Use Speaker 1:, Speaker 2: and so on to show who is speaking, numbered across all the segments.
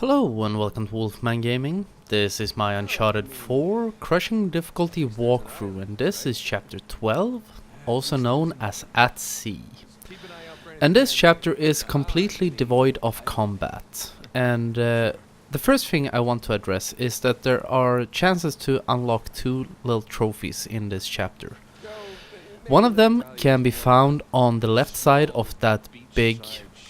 Speaker 1: Hello and welcome to Wolfman Gaming. This is my Uncharted 4 Crushing Difficulty walkthrough, and this is chapter 12, also known as At Sea. And this chapter is completely devoid of combat. And the first thing I want to address is that there are chances to unlock two little trophies in this chapter. One of them can be found on the left side of that big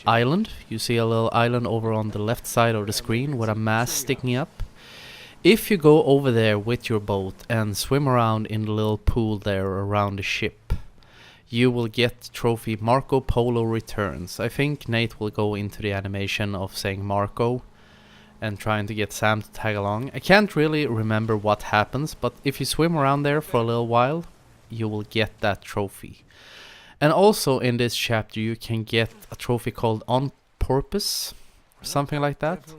Speaker 1: island. You see a little island over on the left side of the screen with a mast sticking up. If you go over there with your boat and swim around in the little pool there around the ship, you will get the trophy Marco Polo Returns. I think Nate will go into the animation of saying Marco and trying to get Sam to tag along. I can't really remember what happens, but if you swim around there for a little while, you will get that trophy. And also in this chapter you can get a trophy called On Purpose, or something like that.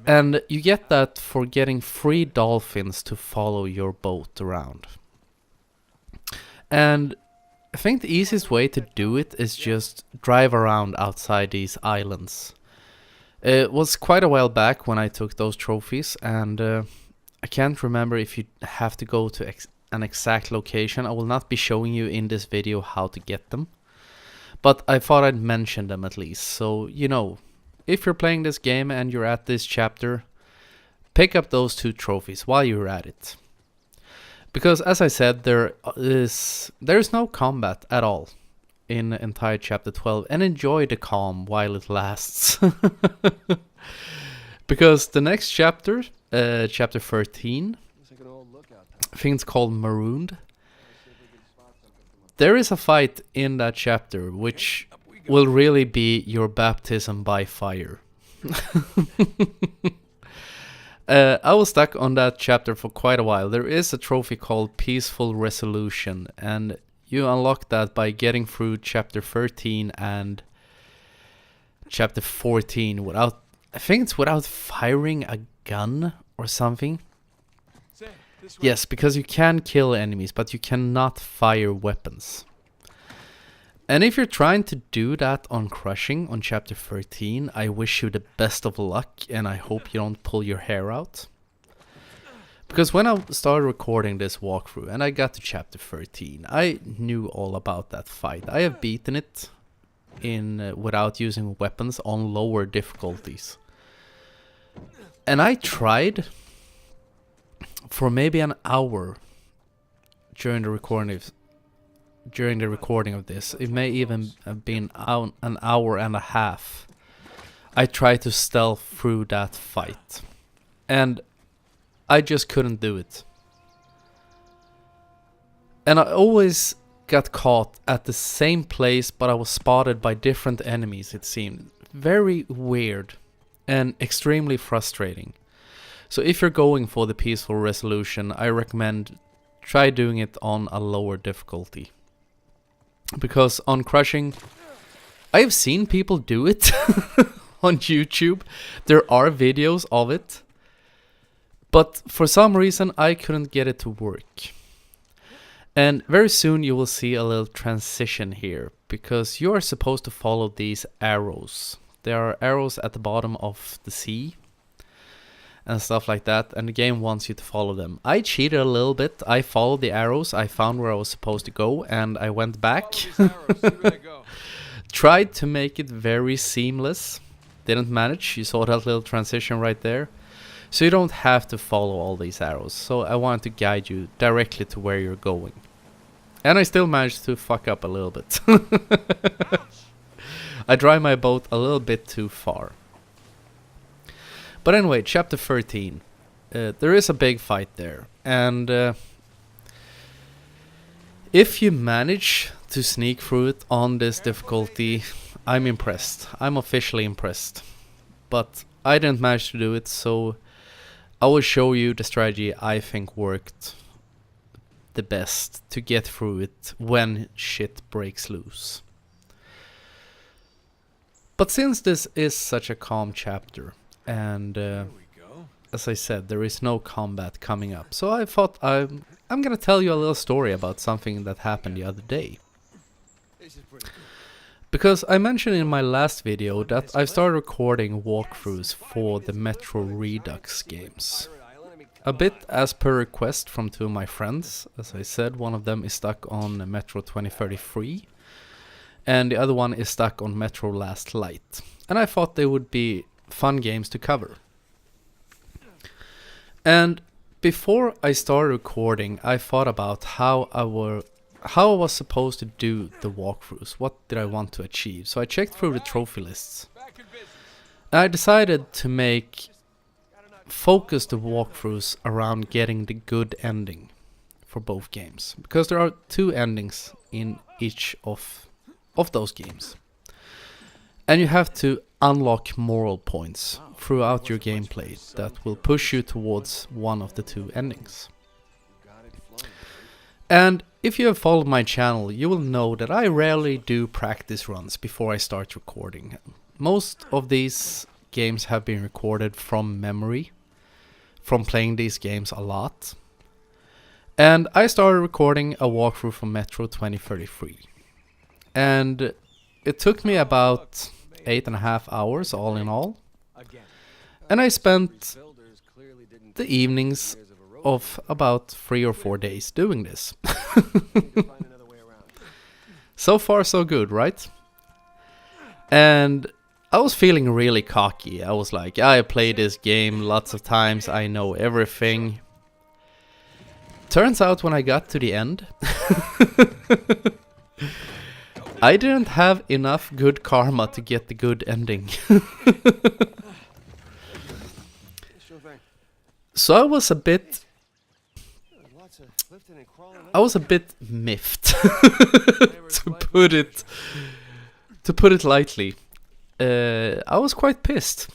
Speaker 1: And you get that for getting 3 dolphins to follow your boat around. And I think the easiest way to do it is just drive around outside these islands. It was quite a while back when I took those trophies, and I can't remember if you have to go to an exact location. I will not be showing you in this video how to get them, but I thought I'd mention them at least, so you know, if you're playing this game and you're at this chapter, pick up those 2 trophies while you're at it. Because as I said, there is no combat at all in the entire chapter 12, and enjoy the calm while it lasts. Because the next chapter, chapter 13, I think it's called Marooned. There is a fight in that chapter which will really be your baptism by fire. I was stuck on that chapter for quite a while. There is a trophy called Peaceful Resolution, and you unlock that by getting through chapter 13 and chapter 14 without, I think it's without firing a gun or something. Yes, because you can kill enemies, but you cannot fire weapons. And if you're trying to do that on Crushing on chapter 13, I wish you the best of luck, and I hope you don't pull your hair out. Because when I started recording this walkthrough and I got to chapter 13, I knew all about that fight. I have beaten it in without using weapons on lower difficulties. And I tried for maybe an hour during the recording of this. It may even have been an hour and a half. I tried to stealth through that fight, and I just couldn't do it. And I always got caught at the same place, but I was spotted by different enemies, it seemed. Very weird and extremely frustrating. So if you're going for the Peaceful Resolution, I recommend try doing it on a lower difficulty. Because on Crushing, I have seen people do it on YouTube. There are videos of it. But for some reason, I couldn't get it to work. And very soon you will see a little transition here, because you are supposed to follow these arrows. There are arrows at the bottom of the sea and stuff like that, and the game wants you to follow them. I cheated a little bit. I followed the arrows, I found where I was supposed to go, and I went back. Tried to make it very seamless. Didn't manage. You saw that little transition right there. So you don't have to follow all these arrows. So I wanted to guide you directly to where you're going. And I still managed to fuck up a little bit. I drive my boat a little bit too far. But anyway, chapter 13. There is a big fight there. And if you manage to sneak through it on this difficulty, I'm impressed. I'm officially impressed. But I didn't manage to do it, so I will show you the strategy I think worked the best to get through it when shit breaks loose. But since this is such a calm chapter, and as I said, there is no combat coming up, so I thought I'm gonna tell you a little story about something that happened the other day. Because I mentioned in my last video that I've started recording walkthroughs for the Metro Redux games. A bit as per request from two of my friends. As I said, one of them is stuck on Metro 2033 and the other one is stuck on Metro Last Light. And I thought they would be fun games to cover. And before I started recording, I thought about how I was supposed to do the walkthroughs. What did I want to achieve? So I checked through the trophy lists. And I decided to focus the walkthroughs around getting the good ending for both games. Because there are two endings in each of those games. And you have to unlock moral points throughout your gameplay that will push you towards one of the two endings. And if you have followed my channel, you will know that I rarely do practice runs before I start recording. Most of these games have been recorded from memory, from playing these games a lot. And I started recording a walkthrough for Metro 2033. And it took me about 8.5 hours all in all. And I spent the evenings of about 3 or 4 days doing this. So far so good, right? And I was feeling really cocky. I was like, I played this game lots of times, I know everything. Turns out when I got to the end, I didn't have enough good karma to get the good ending. So I was a bit miffed, to put it lightly. I was quite pissed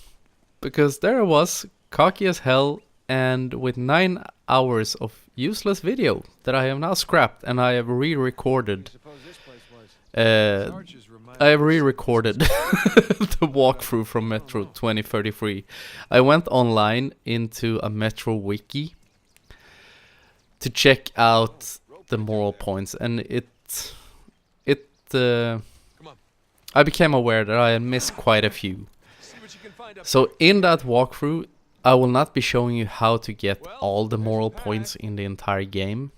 Speaker 1: because there I was, cocky as hell, and with 9 hours of useless video that I have now scrapped, and I have re-recorded. The walkthrough from Metro 2033. I went online into a Metro wiki to check out the moral points, and I became aware that I had missed quite a few. So in that walkthrough, I will not be showing you how to get all the moral points in the entire game,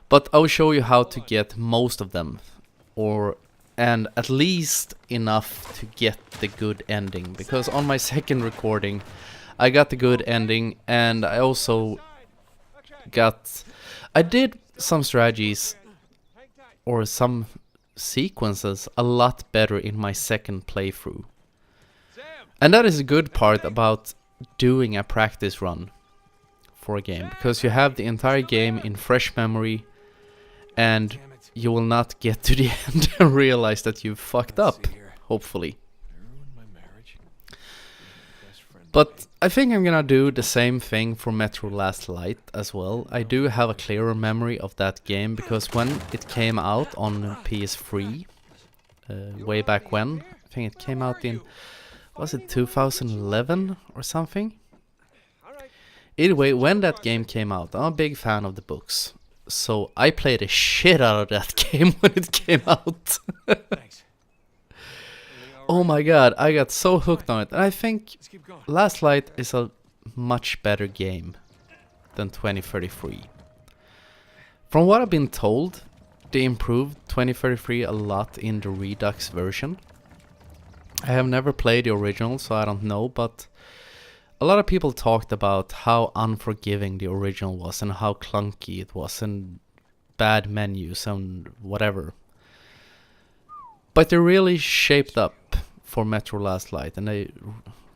Speaker 1: but I will show you how to get most of them, and at least enough to get the good ending. Because on my second recording, I got the good ending, and I also I did some strategies or some sequences a lot better in my second playthrough. And that is a good part about doing a practice run for a game, because you have the entire game in fresh memory, and you will not get to the end and realize that you've fucked up, hopefully. But I think I'm gonna do the same thing for Metro Last Light as well. I do have a clearer memory of that game, because when it came out on PS3, way back when, I think it came out in, was it 2011 or something? Either way, when that game came out, I'm a big fan of the books. So I played the shit out of that game when it came out. Oh my god, I got so hooked on it. And I think Last Light is a much better game than 2033. From what I've been told, they improved 2033 a lot in the Redux version. I have never played the original, so I don't know, but a lot of people talked about how unforgiving the original was and how clunky it was and bad menus and whatever. But they really shaped up for Metro Last Light, and they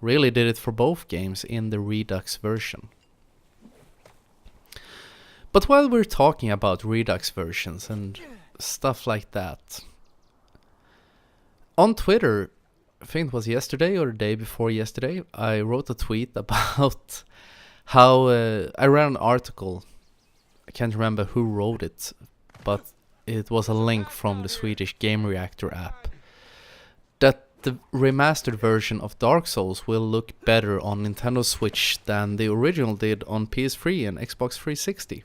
Speaker 1: really did it for both games in the Redux version. But while we're talking about Redux versions and stuff like that, on Twitter, I think it was yesterday or the day before yesterday, I wrote a tweet about how I read an article. I can't remember who wrote it, but it was a link from the Swedish Game Reactor app, that the remastered version of Dark Souls will look better on Nintendo Switch than the original did on PS3 and Xbox 360.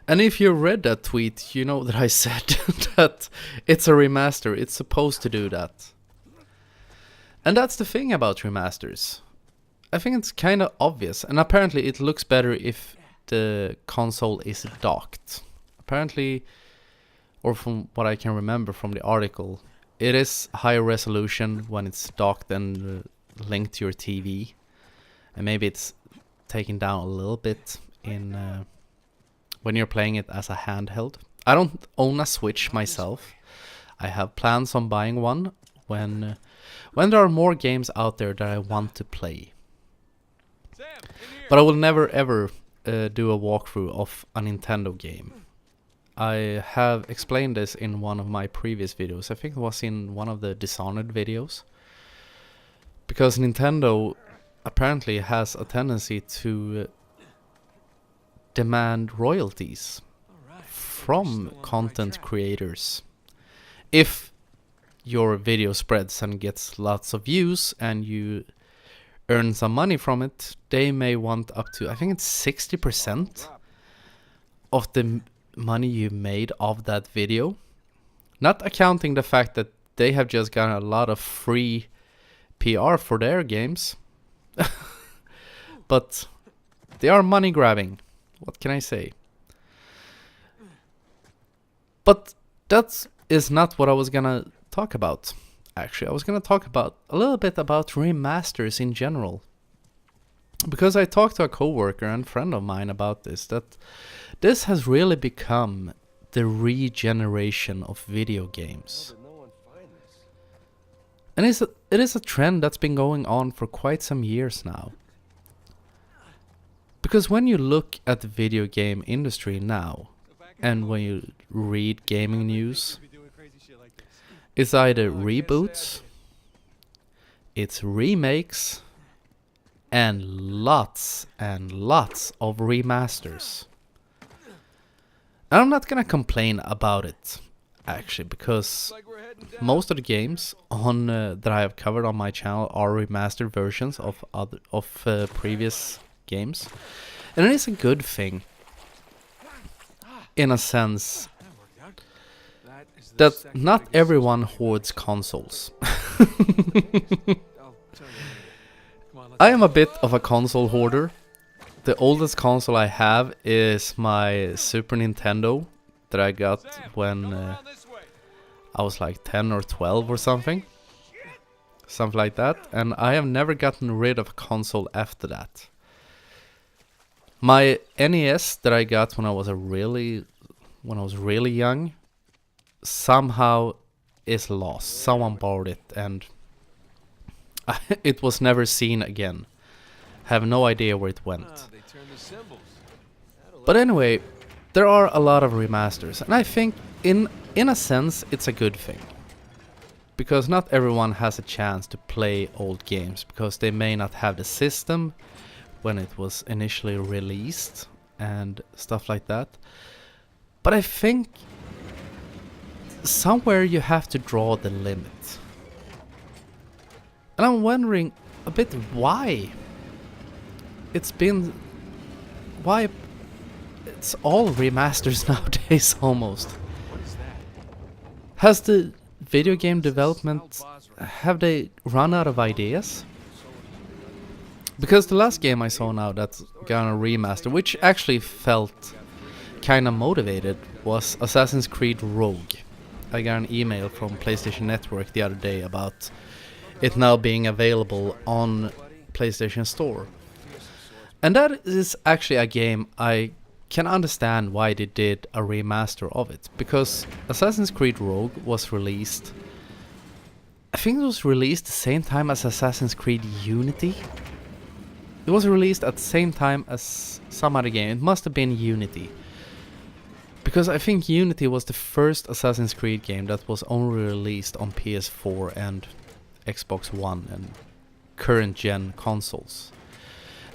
Speaker 1: And if you read that tweet, you know that I said that it's a remaster, it's supposed to do that. And that's the thing about remasters. I think it's kind of obvious, and apparently it looks better if the console is docked. Apparently, or from what I can remember from the article, it is higher resolution when it's docked and linked to your TV. And maybe it's taken down a little bit in when you're playing it as a handheld. I don't own a Switch myself. I have plans on buying one when there are more games out there that I want to play. But I will never ever do a walkthrough of a Nintendo game. I have explained this in one of my previous videos. I think it was in one of the Dishonored videos. Because Nintendo apparently has a tendency to demand royalties from content creators. If your video spreads and gets lots of views and you earn some money from it, they may want up to, I think it's 60% of the money you made of that video. Not accounting the fact that they have just gotten a lot of free PR for their games. But they are money grabbing. What can I say? But that is not what I was gonna talk about. Actually, I was gonna talk about a little bit about remasters in general. Because I talked to a coworker and friend of mine about this, that this has really become the regeneration of video games. And it is a trend that's been going on for quite some years now. Because when you look at the video game industry now, and when you read gaming news, it's either reboots, it's remakes, and lots of remasters. And I'm not gonna complain about it, actually, because most of the games on that I have covered on my channel are remastered versions of previous games, and it is a good thing in a sense that not everyone hoards consoles. I am a bit of a console hoarder. The oldest console I have is my Super Nintendo that I got when I was like 10 or 12 or something like that, and I have never gotten rid of a console after that. My NES that I got when I was really young somehow is lost. Someone borrowed it and it was never seen again. Have no idea where it went. But anyway, there are a lot of remasters, and I think in a sense it's a good thing. Because not everyone has a chance to play old games, because they may not have the system when it was initially released and stuff like that. But I think somewhere you have to draw the limit. And I'm wondering a bit why it's all remasters nowadays almost. Has the video game development, have they run out of ideas? Because the last game I saw now that's got a remaster, which actually felt kinda motivated, was Assassin's Creed Rogue. I got an email from PlayStation Network the other day about it now being available on PlayStation Store. And that is actually a game I can understand why they did a remaster of it. Because Assassin's Creed Rogue was released, I think it was released the same time as Assassin's Creed Unity. It was released at the same time as some other game. It must have been Unity. Because I think Unity was the first Assassin's Creed game that was only released on PS4 and Xbox One and current gen consoles.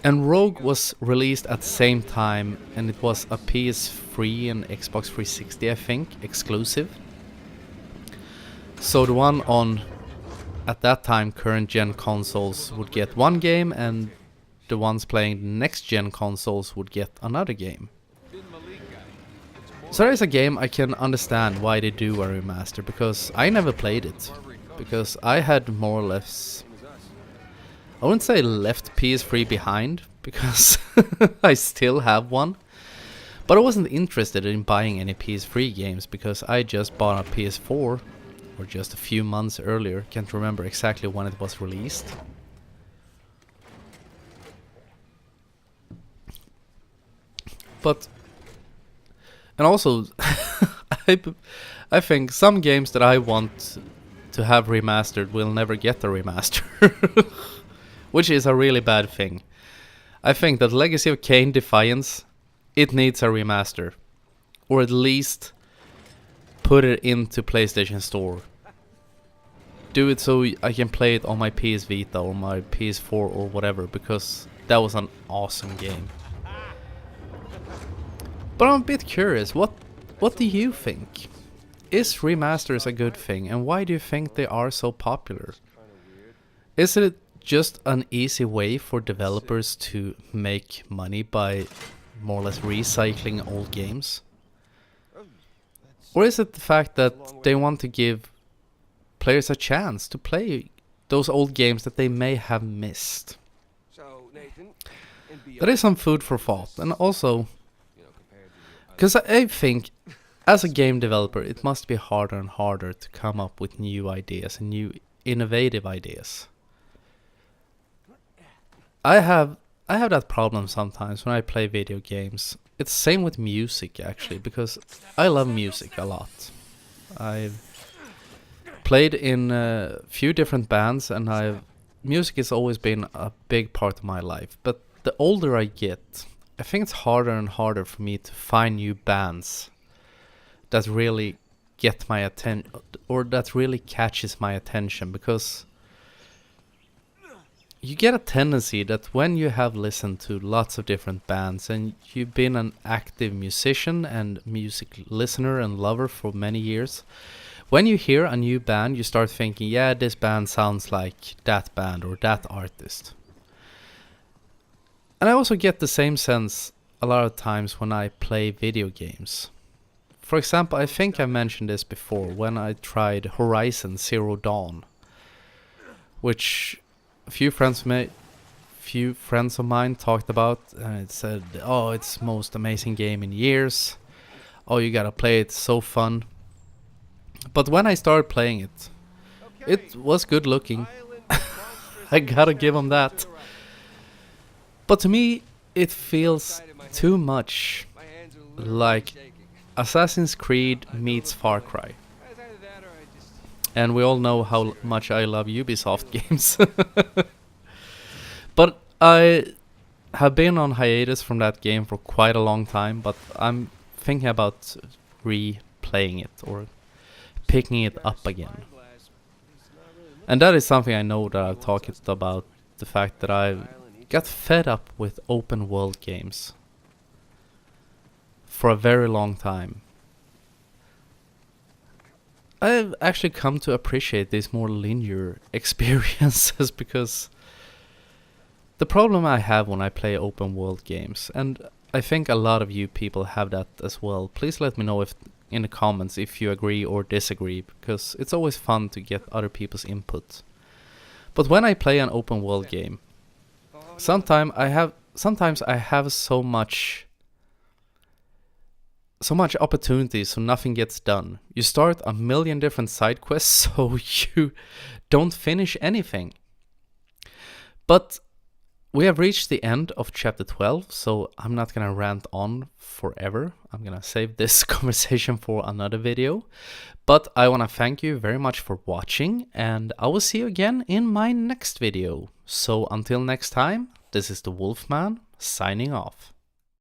Speaker 1: And Rogue was released at the same time, and it was a PS3 and Xbox 360, I think, exclusive. So the one on, at that time, current gen consoles would get one game, and the ones playing the next gen consoles would get another game. So there is a game I can understand why they do a remaster, because I never played it. Because I had more or less, I wouldn't say left PS3 behind, because I still have one. But I wasn't interested in buying any PS3 games, because I just bought a PS4, or just a few months earlier, can't remember exactly when it was released. But, and also, I think some games that I want to have remastered will never get a remaster. Which is a really bad thing. I think that Legacy of Kain Defiance, it needs a remaster. Or at least put it into PlayStation Store. Do it so I can play it on my PS Vita or my PS4 or whatever, because that was an awesome game. But I'm a bit curious, what do you think? Is remasters a good thing, and why do you think they are so popular? Is it just an easy way for developers to make money by more or less recycling old games? Or is it the fact that they want to give players a chance to play those old games that they may have missed? That is some food for thought. And also, because I think as a game developer it must be harder and harder to come up with new ideas and new innovative ideas. I have that problem sometimes when I play video games. It's the same with music actually, because I love music a lot. I've played in a few different bands, and music has always been a big part of my life. But the older I get, I think it's harder and harder for me to find new bands that really get my attention, or that really catches my attention, because you get a tendency that when you have listened to lots of different bands and you've been an active musician and music listener and lover for many years, when you hear a new band you start thinking, yeah, this band sounds like that band or that artist. And I also get the same sense a lot of times when I play video games. For example, I think I mentioned this before when I tried Horizon Zero Dawn, which a few friends of mine talked about, and it said, oh, it's the most amazing game in years. Oh, you gotta play it, so fun. But when I started playing it, it was good looking. I gotta give them that. But to me, it feels too much like Assassin's Creed meets Far Cry. And we all know how much I love Ubisoft games. But I have been on hiatus from that game for quite a long time, but I'm thinking about replaying it or picking it up again. And that is something I know that I've talked about, the fact that I got fed up with open world games for a very long time. I've actually come to appreciate these more linear experiences, because the problem I have when I play open world games, and I think a lot of you people have that as well, please let me know if in the comments if you agree or disagree, because it's always fun to get other people's input. But when I play an open world game, sometimes I have so much opportunities, so nothing gets done. You start a million different side quests, so you don't finish anything. But we have reached the end of chapter 12, so I'm not gonna rant on forever. I'm gonna save this conversation for another video. But I wanna thank you very much for watching, and I will see you again in my next video. So until next time, this is the Wolfman signing off.